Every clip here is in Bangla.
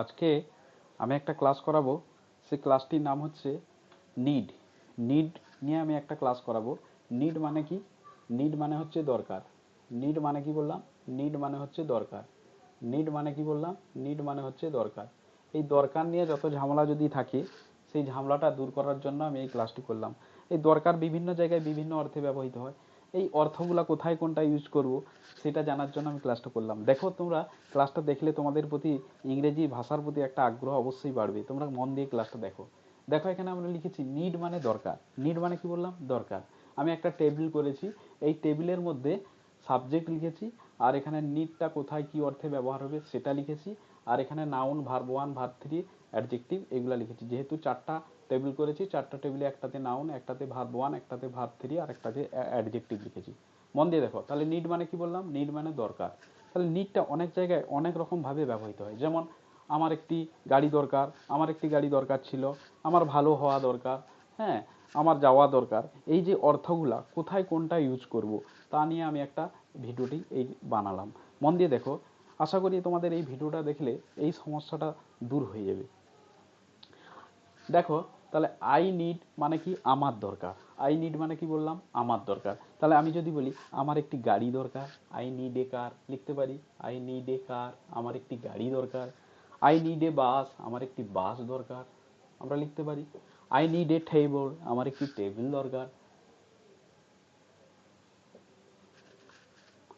আজকে আমি একটা ক্লাস করাবো। সেই ক্লাসটির নাম হচ্ছে নিড। নিড নিয়ে আমি একটা ক্লাস করাবো। নিড মানে কি? নিড মানে হচ্ছে দরকার। নিড মানে কি বললাম? নিড মানে হচ্ছে দরকার। নিড মানে কি বললাম? নিড মানে হচ্ছে দরকার। এই দরকার নিয়ে যত ঝামেলা যদি থাকে, সেই ঝামেলাটা দূর করার জন্য আমি এই ক্লাসটি করলাম। এই দরকার বিভিন্ন জায়গায় বিভিন্ন অর্থে ব্যবহৃত হয়। এই অর্থগুলা কোথায় কোনটা ইউজ করব সেটা জানার জন্য আমি ক্লাসটা করলাম। দেখো, তোমরা ক্লাসটা দেখলে তোমাদের প্রতি ইংরেজি ভাষার প্রতি একটা আগ্রহ অবশ্যই বাড়বে। তোমরা মন দিয়ে ক্লাসটা দেখো। দেখো, এখানে আমরা লিখেছি নিড মানে দরকার। নিড মানে কি বললাম? দরকার। আমি একটা টেবিল করেছি। এই টেবিলের মধ্যে সাবজেক্ট লিখেছি, আর এখানে নিডটা কোথায় কি অর্থে ব্যবহার হবে সেটা লিখেছি, আর এখানে noun, verb one, verb three, adjective এগুলো লিখেছি। যেহেতু চারটা টেবিল করেছি, চারটা টেবিলে একটাতে নাউন, একটাতে ভার্ব ওয়ান, একটাতে ভার্ব থ্রি, আর একটাতে অ্যাডজেক্টিভ লিখেছি। মন দিয়ে দেখো। তাহলে নিড মানে কি বললাম? নিড মানে দরকার। তাহলে নিডটা অনেক জায়গায় অনেক রকম ভাবে ব্যবহৃত হয়। যেমন আমার একটি গাড়ি দরকার, আমার একটি গাড়ি দরকার ছিল, আমার ভালো হওয়া দরকার, হ্যাঁ, আমার যাওয়া দরকার। এই যে অর্থগুলা কোথায় কোনটা ইউজ করব তা নিয়ে আমি একটা ভিডিওটি এই বানালাম। মন দিয়ে দেখো। আশা করি তোমাদের এই ভিডিওটা দেখলে এই সমস্যাটা দূর হয়ে যাবে। দেখো, তাহলে আই নিড মানে কি? আমার দরকার। আই নিড মানে কি বললাম? আমার দরকার। তাহলে আমি যদি বলি আমার একটি গাড়ি দরকার, আই নিড এ কার লিখতে পারি। আই নিড এ কার, আমার একটি গাড়ি দরকার। আই নিড এ বাস, আমার একটি বাস দরকার, আমরা লিখতে পারি। আই নিড এ টেবল, আমার একটি টেবিল দরকার।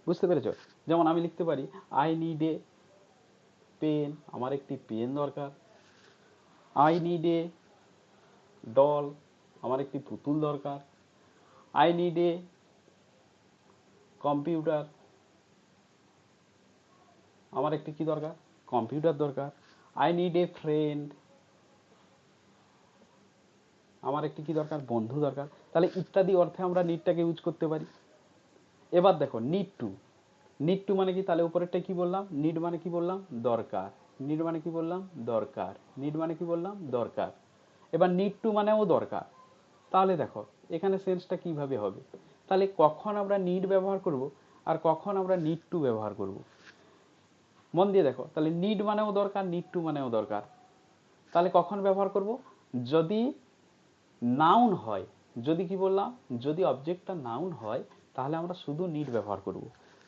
বুঝতে পেরেছো? যেমন আমি লিখতে পারি আই নিড এ পেন, আমার একটি পেন দরকার। আই নিড এ ডল, আমার একটি পুতুল দরকার। আই নিড এ কম্পিউটার, আমার একটি কি দরকার? কম্পিউটার দরকার। আই নিড এ ফ্রেন্ড, আমার একটি কি দরকার? বন্ধু দরকার। তাহলে ইত্যাদি অর্থে আমরা নিডটাকে ইউজ করতে পারি। এবার দেখো নিড টু। নিড টু মানে কি? তাহলে উপরেরটা কি বললাম? নিড মানে কি বললাম? দরকার। নিড মানে কি বললাম? দরকার। নিড মানে কি বললাম? দরকার। এবার নিড টু মানেও দরকার। তাহলে দেখো এখানে সেন্সটা কিভাবে হবে। তাহলে কখন আমরা নিড ব্যবহার করব আর কখন আমরা নিড টু ব্যবহার করব, মন দিয়ে দেখো। তাহলে নিড মানেও দরকার, নিড টু মানেও দরকার। তাহলে কখন ব্যবহার করব? যদি নাউন হয়। যদি কি বললাম? যদি অবজেক্টটা নাউন হয় তাহলে আমরা শুধু নিড ব্যবহার করব।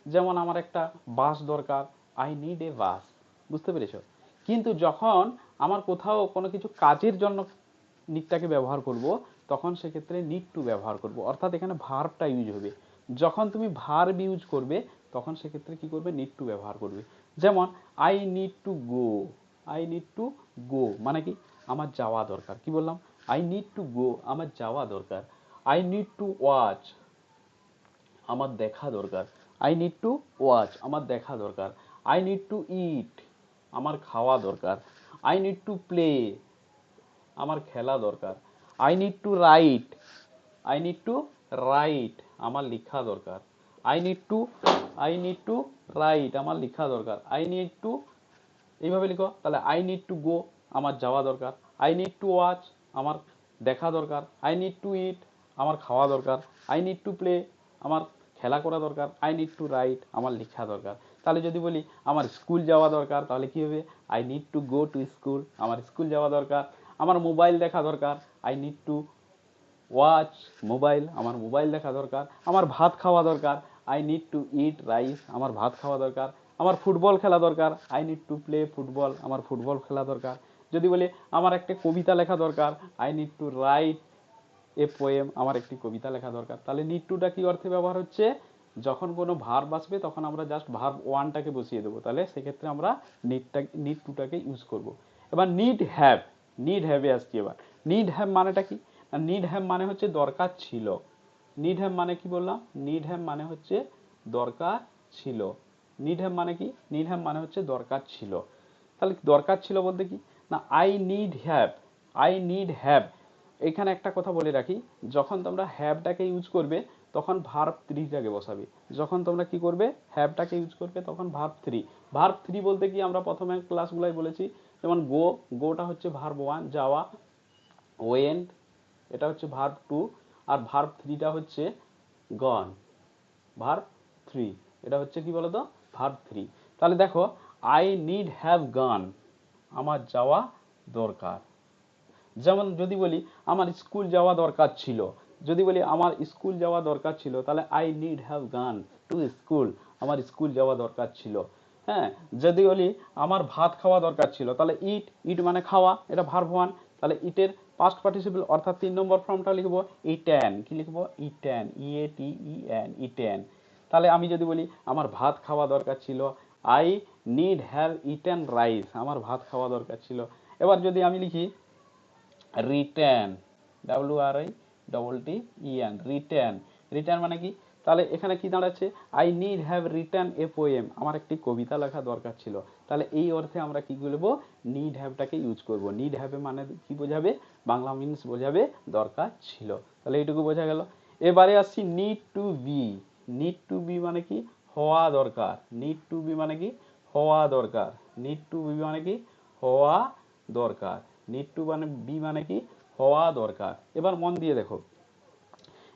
যেমন আমার একটা বাস দরকার, আই নিড এ বাস। বুঝতে পেরেছো? কিন্তু যখন আমার কোথাও কোনো কিছু কাজের জন্য নিডটাকে ব্যবহার করব, তখন সেক্ষেত্রে নিড টু ব্যবহার করব। অর্থাৎ এখানে ভার্বটা ইউজ হবে। যখন তুমি ভার্ব ইউজ করবে তখন সেক্ষেত্রে কি করবে? নিড টু ব্যবহার করবে। যেমন I need to go. I need to go মানে কি? আমার যাওয়া দরকার। কি বললাম? আই নিড টু গো, আমার যাওয়া দরকার। আই নিড টু ওয়াচ, আমার দেখা দরকার। আই নিড টু ওয়াচ, আমার দেখা দরকার। আই নিড টু ইট, আমার খাওয়া দরকার। আই নিড টু প্লে, আমার খেলা দরকার। I need two right, I need two right, আমার লেখা দরকার। I need two I need two right, আমার লেখা দরকার। আই নিড টু, এইভাবে লিখো। তাহলে আই নিড টু গো, আমার যাওয়া দরকার। আই নিড টু ওয়াচ, আমার দেখা দরকার। আই নিড টু ইট, আমার খাওয়া দরকার। আই নিড টু প্লে, আমার খেলা করা দরকার। আই নিড টু রাইট, আমার লেখা দরকার। তাহলে যদি বলি আমার স্কুল যাওয়া দরকার, তাহলে কি হবে? I need to go to school, আমার স্কুল যাওয়া দরকার। আমার মোবাইল দেখা দরকার, I need to watch mobile, আমার মোবাইল দেখা দরকার। আমার ভাত খাওয়া দরকার, I need two eat rice, আমার ভাত খাওয়া দরকার। আমার ফুটবল খেলা দরকার, I need to play football, আমার ফুটবল খেলা দরকার। যদি বলি আমার একটা কবিতা লেখা দরকার, I need two write a poem, আমার একটি কবিতা লেখা দরকার। তাহলে নিড টুটা কি অর্থে ব্যবহার হচ্ছে? যখন কোনো ভার্ব আসবে তখন আমরা জাস্ট ভার্ব ওয়ানটাকে বসিয়ে দেবো। তাহলে সেক্ষেত্রে আমরা নিড টুটাকে ইউজ করব। এবার নিড হ্যাভ। নিড হ্যাভে আসছি এবার। নিড হ্যাভ মানেটা কি? নিড হ্যাভ মানে হচ্ছে দরকার ছিল। নিড হ্যাভ মানে কি বললাম? নিড হ্যাভ মানে হচ্ছে দরকার ছিল। নিড হ্যাভ মানে কি? নিড হ্যাভ মানে হচ্ছে দরকার ছিল। তাহলে দরকার ছিল বলতে কি না? I need have. I need have. এখানে একটা কথা বলে রাখি, যখন তোমরা হ্যাভটাকে ইউজ করবে তখন ভার্ব থ্রিটাকে বসাবে। যখন তোমরা কি করবে? হ্যাভটাকে ইউজ করবে তখন ভার্ব থ্রি। ভার্ব থ্রি বলতে কি আমরা প্রথমে ক্লাসগুলাই বলেছি। যেমন গো, গোটা হচ্ছে ভার্ব ওয়ান, যাওয়া। ওয়েন্ট, এটা হচ্ছে ভার্ব টু। আর ভার্ব থ্রিটা হচ্ছে গন। ভার্ব থ্রি, এটা হচ্ছে কি বলতো? Verb three. তাহলে দেখো আই নিড হ্যাভ গান, আমার যাওয়া দরকার। যেমন যদি বলি আমার স্কুল যাওয়া দরকার ছিল, যদি বলি আমার স্কুল যাওয়া দরকার ছিল, তাহলে আই নিড হ্যাভ গান টু স্কুল, আমার স্কুল যাওয়া দরকার ছিল। হ্যাঁ, যদি বলি আমার ভাত খাওয়া দরকার ছিল, তাহলে ইট, ইট মানে খাওয়া, এটা ভার্ব ওয়ান, তাহলে ইটের পাস্ট পার্টিসিপল অর্থাৎ 3 নম্বর ফর্মটা লিখবো ইটেন। কি লিখবো? Eaten, E A T E N, eaten. তাহলে আমি যদি বলি আমার ভাত খাওয়া দরকার ছিল, I need have eaten rice, আমার ভাত খাওয়া দরকার ছিল। এবার যদি আমি লিখি রিটেন, WRITTEN, রিটেন, রিটেন মানে কি? তাহলে এখানে কি দাঁড়াচ্ছে? I need have written a poem, আমার একটি কবিতা লেখা দরকার ছিল। তাহলে এই অর্থে আমরা কি বলবো? নিড হ্যাভটাকে ইউজ করব। নিড হ্যাভ মানে কি বোঝাবে? বাংলা মিন্স বোঝাবে দরকার ছিল। তাহলে এইটুকু বোঝা গেল। এবারে আসছি need to be. Need to be মানে কি? হওয়া দরকার। নিড টু বি মানে কি? হওয়া দরকার। নিড টু বি মানে কি? হওয়া দরকার। নিড টু মানে বি মানে কি? হওয়া দরকার। এবার মন দিয়ে দেখো,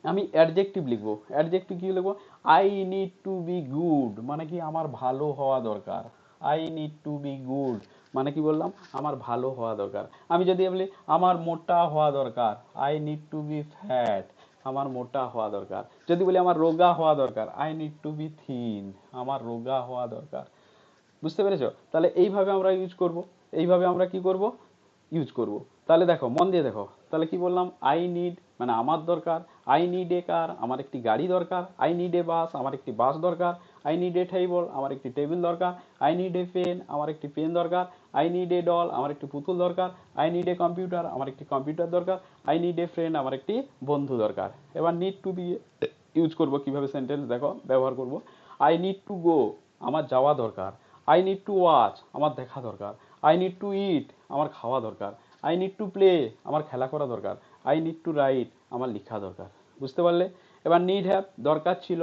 আমি অ্যাডজেক্টিভ লিখবো। অ্যাডজেক্টিভ কি লিখবো? I need to be good মানে কি? আমার ভালো হওয়া দরকার। I need to be good মানে কি বললাম? আমার ভালো হওয়া দরকার। আমি যদি বলি আমার মোটা হওয়া দরকার, I need to be fat, আমার মোটা হওয়া দরকার। যদি বলি আমার রোগা হওয়া দরকার, I need to be thin, আমার রোগা হওয়া দরকার। বুঝতে পেরেছো? তাহলে এইভাবে আমরা ইউজ করব। এইভাবে আমরা কি করব? ইউজ করব। তাহলে দেখো, মন দিয়ে দেখো, তাহলে কি বললাম? আই নিড মানে আমার দরকার, আই নিড এ কার, আমার একটি গাড়ি দরকার, আই নিড এ বাস, আমার একটি বাস দরকার, আই নিড এ টেবিল, আমার একটি টেবিল দরকার, আই নিড এ পেন, আমার একটি পেন দরকার, আই নিড এ ডল, আমার একটি পুতুল দরকার, আই নিড এ কম্পিউটার, আমার একটি কম্পিউটার দরকার, আই নিড এ ফ্রেন্ড, আমার একটি বন্ধু দরকার। এবার নিড টু বি ইউজ করব কিভাবে? সেন্টেন্স দেখো, ব্যবহার করব। আই নিড টু গো, আমার যাওয়া দরকার, আই নিড টু ওয়াচ, আমার দেখা দরকার, আই নিড টু ইট, আমার খাওয়া দরকার, আই নিড টু প্লে, আমার খেলা করা দরকার, আই নিড টু রাইট, আমার লেখা দরকার। বুঝতে পারলে? এবার নিড হ্যাভ দরকার ছিল,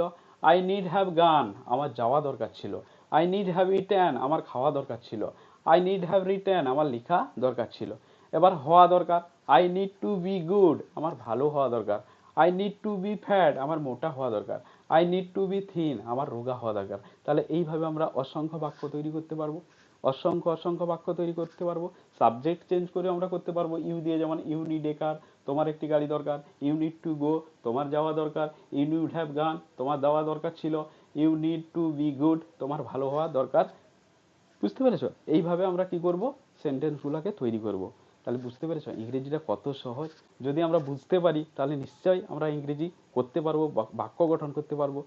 আই নিড হ্যাভ গান, আমার যাওয়া দরকার ছিল, আই নিড হ্যাভ ইটেন, আমার খাওয়া দরকার ছিল, আই নিড হ্যাভ রিটেন, আমার লেখা দরকার ছিল। এবার হওয়া দরকার, I need to be good, আমার ভালো হওয়া দরকার, I need to be fat, আমার মোটা হওয়া দরকার, I need to be thin, আমার রোগা হওয়া দরকার। তাহলে এইভাবে আমরা অসংখ্য বাক্য তৈরি করতে পারবো। অসংখ্য অসংখ্য বাক্য তৈরি করতে পারবো। সাবজেক্ট চেঞ্জ করে আমরা করতে পারবো ইউ দিয়ে, যেমন ইউ নিড এ কার, তোমার একটি গাড়ি দরকার, ইউ নিড টু গো, তোমার যাওয়া দরকার, ইউ নিড হ্যাভ গান, তোমার যাওয়া দরকার ছিল, you need to be good, তোমার ভালো হওয়া দরকার। বুঝতে পেরেছো? এইভাবে আমরা কি করব? সেন্টেন্সগুলোকে তৈরি করব। তাহলে বুঝতে পেরেছো ইংরেজিটা কত সহজ? যদি আমরা বুঝতে পারি তাহলে নিশ্চয়ই আমরা ইংরেজি করতে পারবো, বাক্য গঠন করতে পারবো।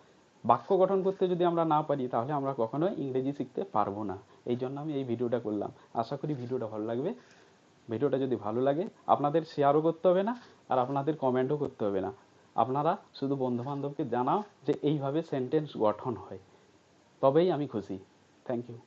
বাক্য গঠন করতে যদি আমরা না পারি তাহলে আমরা কখনোই ইংরেজি শিখতে পারবো না। এই জন্য আমি এই ভিডিওটা করলাম। আশা করি ভিডিওটা ভালো লাগবে। ভিডিওটা যদি ভালো লাগে আপনাদের শেয়ারও করতে হবে না, আর আপনাদের কমেন্টও করতে হবে না। আপনারা শুধু বন্ধু বান্ধবকে জানাও যে এইভাবে সেন্টেন্স গঠন হয়, তবেই আমি খুশি। Thank you.